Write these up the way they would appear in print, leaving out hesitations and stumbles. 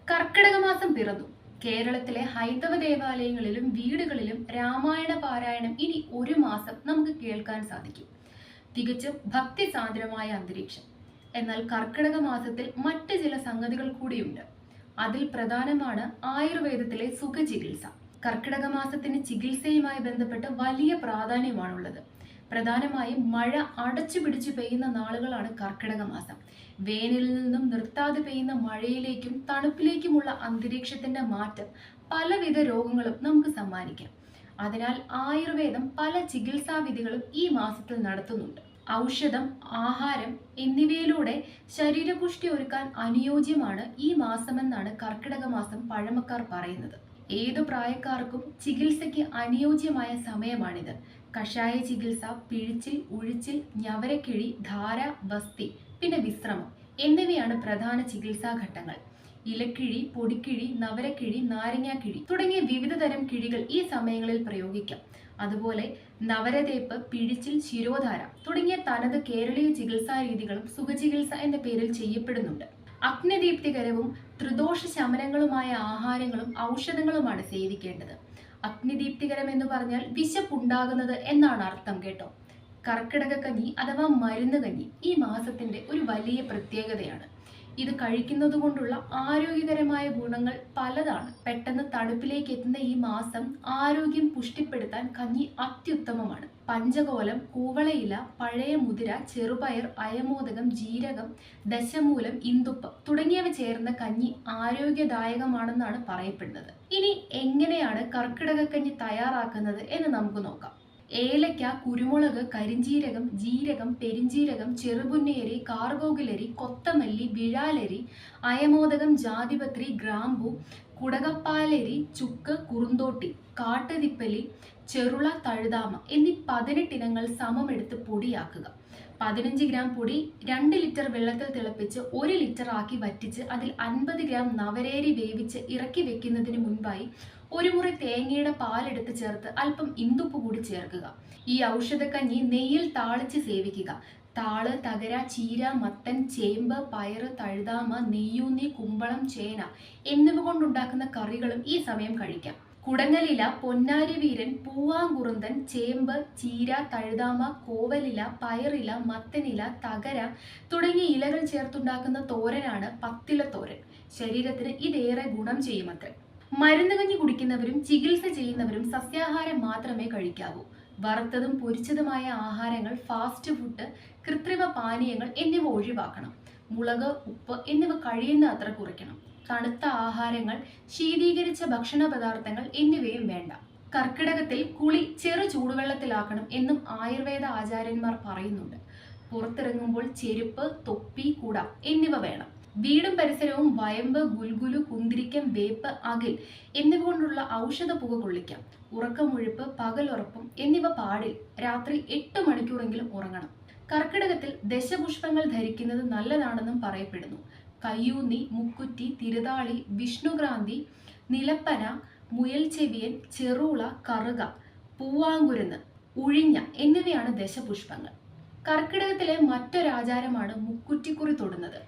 കർക്കിടക മാസം പിറന്നു. കേരളത്തിലെ ഹൈന്ദവ ദേവാലയങ്ങളിലും വീടുകളിലും രാമായണ പാരായണം ഇനി ഒരു മാസം നമുക്ക് കേൾക്കാൻ സാധിക്കും. തികച്ചും ഭക്തിസാന്ദ്രമായ അന്തരീക്ഷം. എന്നാൽ കർക്കിടക മാസത്തിൽ മറ്റ് ചില സംഗതികൾ കൂടിയുണ്ട്. അതിൽ പ്രധാനമാണ് ആയുർവേദത്തിലെ സുഖചികിത്സ. കർക്കിടക മാസത്തിന് ചികിത്സയുമായി ബന്ധപ്പെട്ട് വലിയ പ്രാധാന്യമാണുള്ളത്. പ്രധാനമായും മഴ അടച്ചു പിടിച്ചു പെയ്യുന്ന നാളുകളാണ് കർക്കിടക മാസം. വേനലിൽ നിന്നും നിർത്താതെ പെയ്യുന്ന മഴയിലേക്കും തണുപ്പിലേക്കുമുള്ള അന്തരീക്ഷത്തിന്റെ മാറ്റം പലവിധ രോഗങ്ങളും നമുക്ക് സമ്മാനിക്കാം. അതിനാൽ ആയുർവേദം പല ചികിത്സാ വിധികളും ഈ മാസത്തിൽ നടത്തുന്നുണ്ട്. ഔഷധം, ആഹാരം എന്നിവയിലൂടെ ശരീരപുഷ്ടി ഒരുക്കാൻ അനുയോജ്യമാണ് ഈ മാസമെന്നാണ് കർക്കിടക മാസം പഴമക്കാർ പറയുന്നത്. ഏതു പ്രായക്കാർക്കും ചികിത്സയ്ക്ക് അനുയോജ്യമായ സമയമാണിത്. കഷായ ചികിത്സ, പിഴിച്ചിൽ, ഉഴിച്ചിൽ, ഞവരക്കിഴി, ധാര, ബസ്തി, പിന്നെ വിശ്രമം എന്നിവയാണ് പ്രധാന ചികിത്സാ ഘട്ടങ്ങൾ. ഇലക്കിഴി, പൊടിക്കിഴി, നവരക്കിഴി, നാരങ്ങാക്കിഴി തുടങ്ങിയ വിവിധ തരം കിഴികൾ ഈ സമയങ്ങളിൽ പ്രയോഗിക്കാം. അതുപോലെ നവരതേപ്പ്, പിഴിച്ചിൽ, ശിരോധാര തുടങ്ങിയ തനത് കേരളീയ ചികിത്സാ രീതികളും സുഖചികിത്സ എന്ന പേരിൽ ചെയ്യപ്പെടുന്നുണ്ട്. അഗ്നിദീപ്തികരവും ത്രിദോഷ ശമനങ്ങളുമായ ആഹാരങ്ങളും ഔഷധങ്ങളുമാണ് സേവിക്കേണ്ടത്. അഗ്നിദീപ്തികരം എന്ന് പറഞ്ഞാൽ വിശപ്പുണ്ടാകുന്നത് എന്നാണ് അർത്ഥം കേട്ടോ. കർക്കിടക കഞ്ഞി അഥവാ മരുന്ന് കഞ്ഞി ഈ മാസത്തിന്റെ ഒരു വലിയ പ്രത്യേകതയാണ്. ഇത് കഴിക്കുന്നത് കൊണ്ടുള്ള ആരോഗ്യകരമായ ഗുണങ്ങൾ പലതാണ്. പെട്ടെന്ന് തണുപ്പിലേക്ക് എത്തുന്ന ഈ മാസം ആരോഗ്യം പുഷ്ടിപ്പെടുത്താൻ കഞ്ഞി അത്യുത്തമമാണ്. പഞ്ചകോലം, കൂവളയില, പഴയ മുതിര, ചെറുപയർ, അയമോദകം, ജീരകം, ദശമൂലം, ഇന്ദുപ്പ് തുടങ്ങിയവ ചേർന്ന കഞ്ഞി ആരോഗ്യദായകമാണെന്നാണ് പറയപ്പെടുന്നത്. ഇനി എങ്ങനെയാണ് കർക്കിടക കഞ്ഞി തയ്യാറാക്കുന്നത് എന്ന് നമുക്ക് നോക്കാം. ഏലക്ക, കുരുമുളക്, കരിഞ്ജീരകം, ജീരകം, പെരിഞ്ജീരകം, ചെറുപുന്നേരി, കാർഗോഗിലരി, കൊത്തമല്ലി, വിഴാലരി, അയമോദകം, ജാതിപത്രി, ഗ്രാമ്പു, കുടകപ്പാലരി, ചുക്ക്, കുറുന്തോട്ടി, കാട്ടുതിപ്പലി, ചെറുള, തഴുതാമ എന്നീ 18 ഇനങ്ങൾ സമമെടുത്ത് പൊടിയാക്കുക. 15 ഗ്രാം പൊടി 2 ലിറ്റർ വെള്ളത്തിൽ തിളപ്പിച്ച് 1 ലിറ്റർ ആക്കി വറ്റിച്ച് അതിൽ 50 ഗ്രാം നവരേരി വേവിച്ച് ഇറക്കി വെക്കുന്നതിന് മുൻപായി 1 മുറി തേങ്ങയുടെ പാലെടുത്ത് ചേർത്ത് അല്പം ഇന്ദുപ്പ് കൂടി ചേർക്കുക. ഈ ഔഷധക്കഞ്ഞി നെയ്യിൽ താളിച്ച് സേവിക്കുക. താള്, തകര, ചീര, മത്തൻ, ചേമ്പ്, പയറ്, തഴുതാമ, നെയ്യൂന്നി, കുമ്പളം, ചേന എന്നിവ കൊണ്ടുണ്ടാക്കുന്ന കറികളും ഈ സമയം കഴിക്കാം. കുടങ്ങലില, പൊന്നാരി വീരൻ, പൂവാങ്കുറുന്തൻ, ചേമ്പ്, ചീര, തഴുതാമ, കോവലില, പയറില, മത്തനില, തകര തുടങ്ങിയ ഇലകൾ ചേർത്തുണ്ടാക്കുന്ന തോരനാണ് പത്തിലത്തോരൻ. ശരീരത്തിന് ഇതേറെ ഗുണം ചെയ്യുമത്രേ. മരുന്ന് കഞ്ഞി കുടിക്കുന്നവരും ചികിത്സ ചെയ്യുന്നവരും സസ്യാഹാരം മാത്രമേ കഴിക്കാവൂ. വറുത്തതും പൊരിച്ചതുമായ ആഹാരങ്ങൾ, ഫാസ്റ്റ് ഫുഡ്, കൃത്രിമ പാനീയങ്ങൾ എന്നിവ ഒഴിവാക്കണം. മുളക്, ഉപ്പ് എന്നിവ കഴിയുന്ന അത്ര കുറയ്ക്കണം. തണുത്ത ആഹാരങ്ങൾ, ശീതീകരിച്ച ഭക്ഷണ പദാർത്ഥങ്ങൾ എന്നിവയും വേണ്ട. കർക്കിടകത്തിൽ കുളി ചെറു ചൂടുവെള്ളത്തിലാക്കണം എന്നും ആയുർവേദ ആചാര്യന്മാർ പറയുന്നുണ്ട്. പുറത്തിറങ്ങുമ്പോൾ ചെരുപ്പ്, തൊപ്പി, കുട എന്നിവ വേണം. വീടും പരിസരവും വയമ്പ്, ഗുൽഗുലു, കുന്തിരിക്കം, വേപ്പ്, അകിൽ എന്നിവ കൊണ്ടുള്ള ഔഷധ പുക കൊള്ളിക്കാം. ഉറക്കമൊഴുപ്പ്, പകലുറപ്പം എന്നിവ പാടിൽ. രാത്രി 8 മണിക്കൂറെങ്കിലും ഉറങ്ങണം. കർക്കിടകത്തിൽ ദശപുഷ്പങ്ങൾ ധരിക്കുന്നത് നല്ലതാണെന്നും പറയപ്പെടുന്നു. കയ്യൂന്നി, മുക്കുറ്റി, തിരുതാളി, വിഷ്ണുക്രാന്തി, നിലപ്പന, മുയൽച്ചെവിയൻ, ചെറുള, കറുക, പൂവാങ്കുരുന്ന്, ഉഴിഞ്ഞ എന്നിവയാണ് ദശപുഷ്പങ്ങൾ. കർക്കിടകത്തിലെ മറ്റൊരാചാരമാണ് മുക്കുറ്റിക്കുറി തൊടുന്നത്.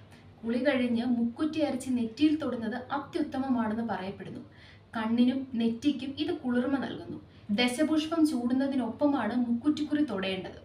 കുളി കഴിഞ്ഞ് മുക്കുറ്റി അരച്ച് നെറ്റിയിൽ തൊടുന്നത് അത്യുത്തമമാണെന്ന് പറയപ്പെടുന്നു. കണ്ണിനും നെറ്റിക്കും ഇത് കുളിർമ നൽകുന്നു. ദശപുഷ്പം ചൂടുന്നതിനൊപ്പമാണ് മുക്കുറ്റിക്കുറി തൊടേണ്ടത്.